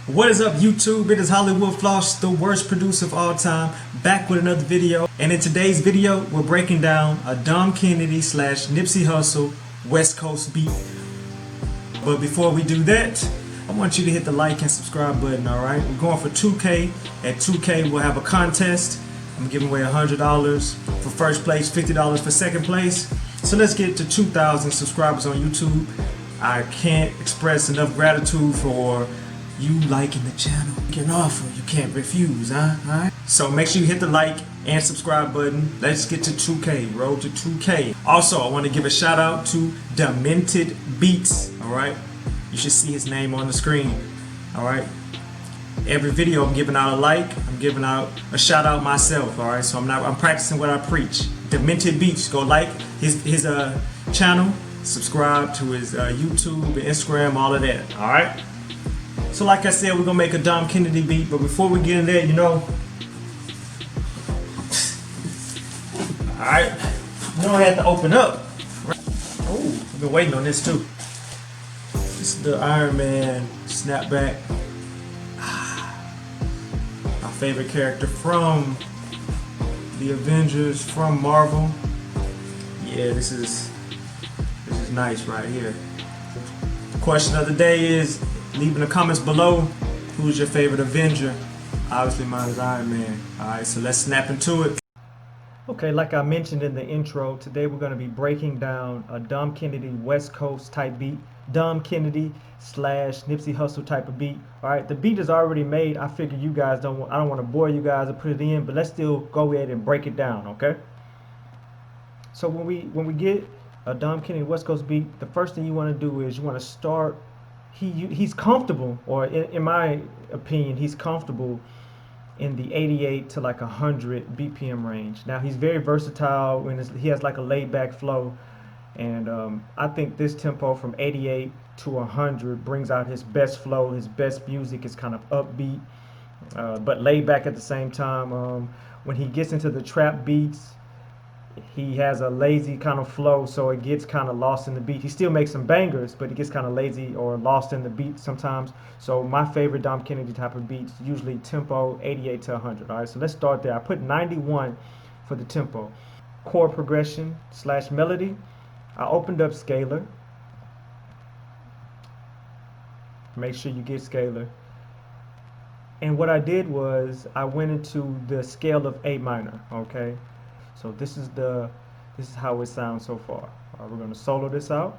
What is up, YouTube? It is Hollywood Floss, the worst producer of all time, back with another video. And in today's video, we're breaking down a Dom Kennedy / Nipsey Hussle West Coast beat. But before we do that, I want you to hit the like and subscribe button, alright? We're going for 2K. At 2K, we'll have a contest. I'm giving away $100 for first place, $50 for second place. So let's get to 2,000 subscribers on YouTube. I can't express enough gratitude for you liking the channel. You can offer, you can't refuse, huh? Alright? So make sure you hit the like and subscribe button. Let's get to 2K, road to 2K. Also, I want to give a shout out to Demented Beats, alright? You should see his name on the screen, alright? Every video I'm giving out a like, I'm giving out a shout out myself, alright? So I'm practicing what I preach. Demented Beats, go like his channel, subscribe to his YouTube and Instagram, all of that, alright? So like I said, we're gonna make a Dom Kennedy beat, but before we get in there, alright, I had to open up. Oh, I've been waiting on this too. This is the Iron Man snapback. My favorite character from the Avengers, from Marvel. Yeah, this is nice right here. The question of the day is, leave in the comments below, who's your favorite Avenger? Obviously mine is Iron Man. Alright, so let's snap into it. Okay, like I mentioned in the intro, today we're going to be breaking down a Dom Kennedy West Coast type beat. Dom Kennedy / Nipsey Hussle type of beat. Alright, the beat is already made. I figure you guys I don't want to bore you guys and put it in, but let's still go ahead and break it down, okay? So when we get a Dom Kennedy West Coast beat, the first thing you want to do is you want to start. He's comfortable, or in my opinion, he's comfortable in the 88 to like 100 BPM range. Now he's very versatile when he has like a laid back flow, and I think this tempo from 88 to 100 brings out his best flow, his best music. Is kind of upbeat, but laid back at the same time. When he gets into the trap beats, he has a lazy kind of flow, so it gets kind of lost in the beat. He still makes some bangers, but it gets kind of lazy or lost in the beat sometimes. So my favorite Dom Kennedy type of beats, usually tempo 88 to 100. All right, so let's start there. I put 91 for the tempo. Chord progression / melody, I opened up scalar. Make sure you get scalar. And what I did was I went into the scale of A minor, okay? So this is how it sounds so far. All right, we're going to solo this out.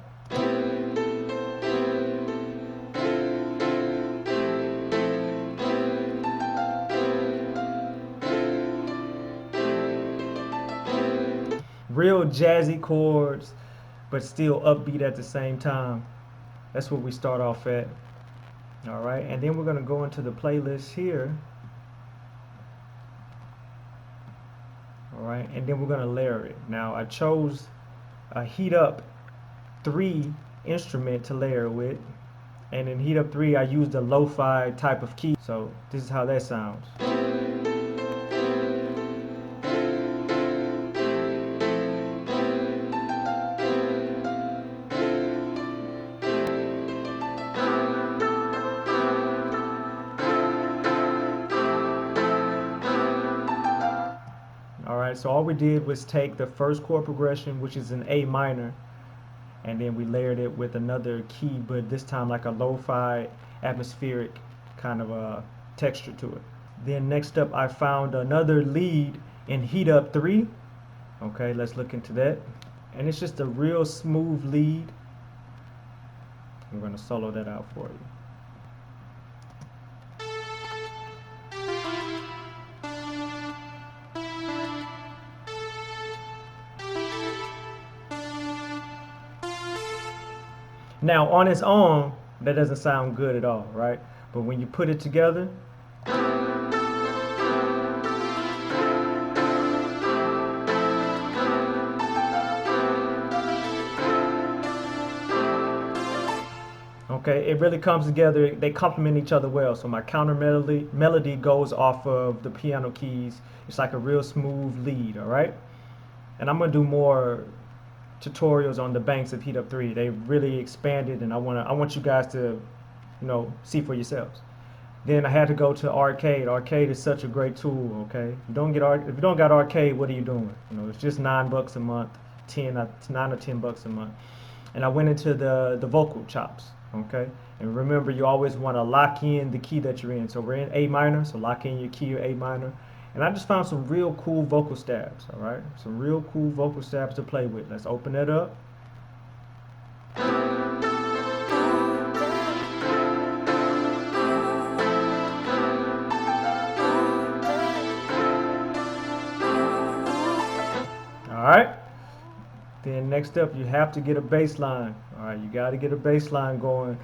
Real jazzy chords, but still upbeat at the same time. That's what we start off at. All right, and then we're going to go into the playlist here. Alright, and then we're going to layer it. Now I chose a Heat Up 3 instrument to layer with, and in Heat Up 3 I used a lo-fi type of key. So this is how that sounds. Alright, so all we did was take the first chord progression, which is an A minor, and then we layered it with another key, but this time like a lo-fi atmospheric kind of a texture to it. Then next up I found another lead in Heat Up 3. Okay, let's look into that. And it's just a real smooth lead. I'm going to solo that out for you. Now on its own, that doesn't sound good at all, right? But when you put it together, okay, it really comes together. They complement each other well. So my counter melody goes off of the piano keys. It's like a real smooth lead, all right? And I'm gonna do more tutorials on the banks of Heat Up 3. They really expanded, and I want you guys to, see for yourselves. Then I had to go to arcade. Arcade is such a great tool. Okay, if you don't got arcade, what are you doing? You know, it's just $9 a month, 9 or 10 bucks a month. And I went into the vocal chops. Okay, and remember, you always want to lock in the key that you're in. So we're in A minor, so lock in your key or A minor. And I just found some real cool vocal stabs. All right, some real cool vocal stabs to play with. Let's open that up. Alright, then next up you have to get a bass line. Alright, you got to get a bass line going.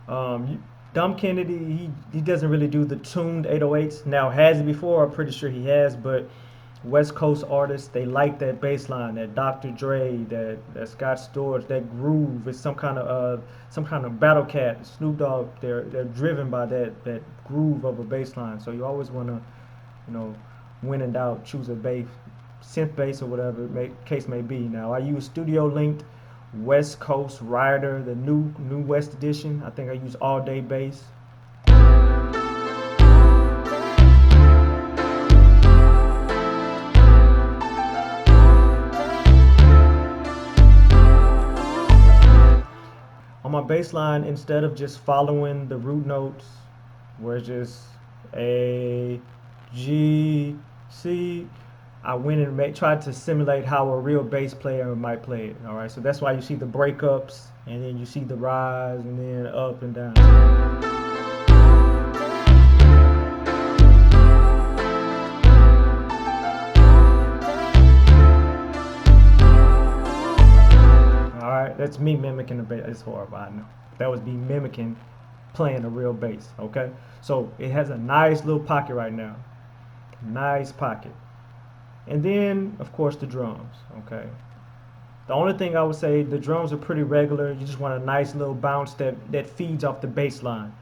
Dom Kennedy, he doesn't really do the tuned 808s. Now, has he before? I'm pretty sure he has, but West Coast artists, they like that bass line, that Dr. Dre, that Scott Storch, that groove. It's some kind of Battle Cat, Snoop Dogg. They're driven by that groove of a bass line. So you always want to, you know, when in doubt, choose a bass, synth bass or whatever case may be. Now I use studio linked West Coast Rider, the new West edition. I think I use all day bass. On my bass line, instead of just following the root notes, where it's just A, G, C, I went and tried to simulate how a real bass player might play it. All right, so that's why you see the breakups, and then you see the rise, and then up and down. All right, that's me mimicking the bass. It's horrible, I know. That was me mimicking playing a real bass. Okay, so it has a nice little pocket right now. Nice pocket. And then, of course, the drums, okay? The only thing I would say, the drums are pretty regular. You just want a nice little bounce that feeds off the bass line.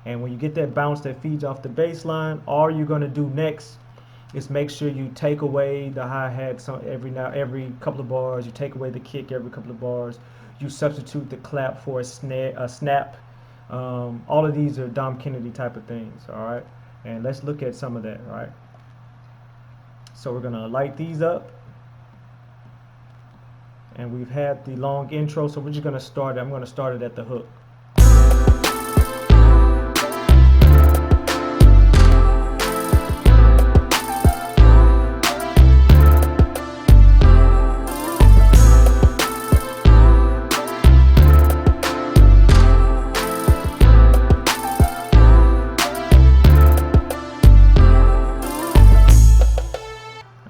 And when you get that bounce that feeds off the bass line, all you're going to do next is make sure you take away the hi-hat every couple of bars. You take away the kick every couple of bars. You substitute the clap for a snap. All of these are Dom Kennedy type of things, all right? And let's look at some of that, all right? So we're gonna light these up, and we've had the long intro, so we're just gonna start it. I'm gonna start it at the hook.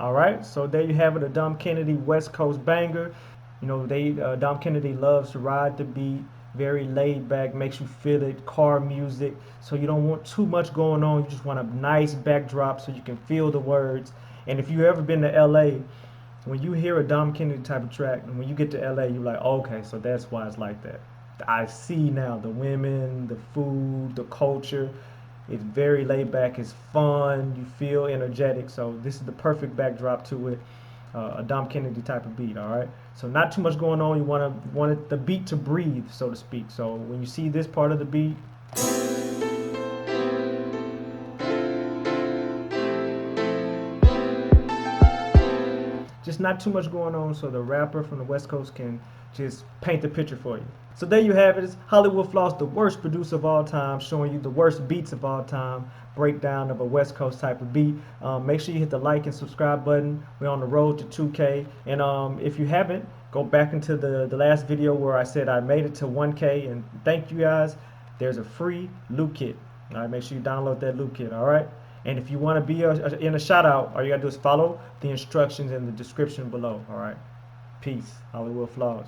Alright, so there you have it, a Dom Kennedy West Coast banger. You know, Dom Kennedy loves to ride the beat, very laid back, makes you feel it, car music. So you don't want too much going on, you just want a nice backdrop so you can feel the words. And if you've ever been to LA, when you hear a Dom Kennedy type of track, and when you get to LA, you're like, okay, so that's why it's like that. I see now the women, the food, the culture. It's very laid back, it's fun, you feel energetic, so this is the perfect backdrop to it, a Dom Kennedy type of beat, all right? So not too much going on, you want the beat to breathe, so to speak. So when you see this part of the beat, just not too much going on so the rapper from the West Coast can just paint the picture for you. So there you have it. It's Hollywood Floss, the worst producer of all time, showing you the worst beats of all time, breakdown of a West Coast type of beat. Make sure you hit the like and subscribe button. We're on the road to 2K. And if you haven't, go back into the last video where I said I made it to 1K. And thank you guys. There's a free loop kit. All right, make sure you download that loop kit, all right? And if you want to be in a shout out, all you got to do is follow the instructions in the description below, all right? Peace. Hollywood Floss.